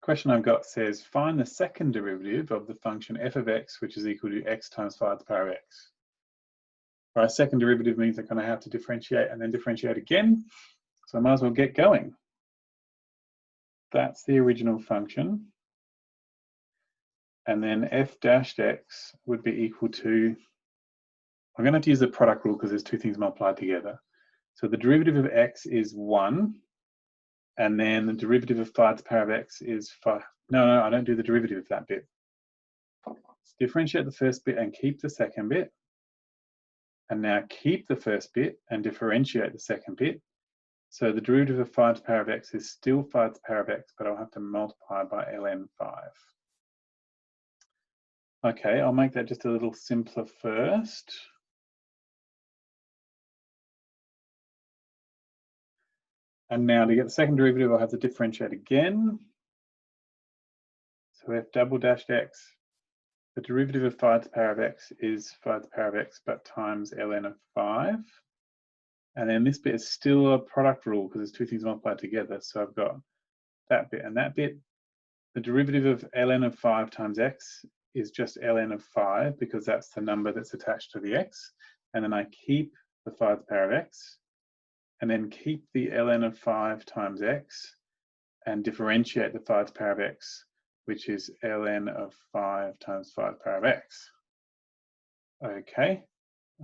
question I've got says, find the second derivative of the function f of x, which is equal to x times 5 to the power of x. Right, second derivative means I'm going to have to differentiate and then differentiate again, so I might as well get going. That's the original function. And then f dashed x would be equal to, I'm going to have to use the product rule because there's two things multiplied together. So the derivative of x is 1, and then the derivative of 5 to the power of x is 5. No, I don't do the derivative of that bit. Let's differentiate the first bit and keep the second bit. And now keep the first bit and differentiate the second bit. So the derivative of 5 to the power of x is still 5 to the power of x, but I'll have to multiply by ln 5. Okay, I'll make that just a little simpler first. And now to get the second derivative, I'll have to differentiate again. So f double dashed x, the derivative of 5 to the power of x is 5 to the power of x, but times ln of 5. And then this bit is still a product rule because there's two things multiplied together. So I've got that bit and that bit. The derivative of ln of 5 times x is just ln of 5 because that's the number that's attached to the x. And then I keep the 5 to the power of x, and then keep the ln of 5 times x, and differentiate the 5 to the power of x, which is ln of 5 times 5 to the power of x. Okay,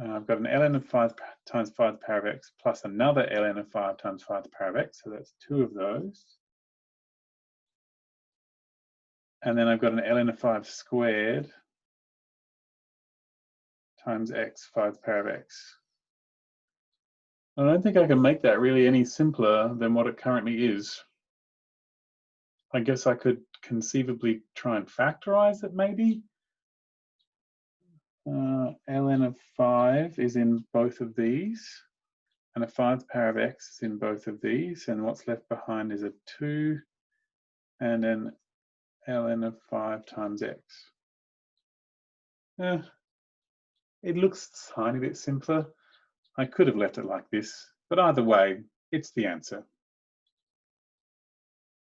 I've got an ln of 5 times 5 to the power of x plus another ln of 5 times 5 to the power of x, so that's two of those. And then I've got an ln of 5 squared times x 5 to the power of x. I don't think I can make that really any simpler than what it currently is. I guess I could conceivably try and factorize it maybe. Ln of 5 is in both of these, and a 5 to the power of x is in both of these, and what's left behind is a 2, and then ln of 5 times x. It looks a tiny bit simpler. I could have left it like this, but either way, it's the answer.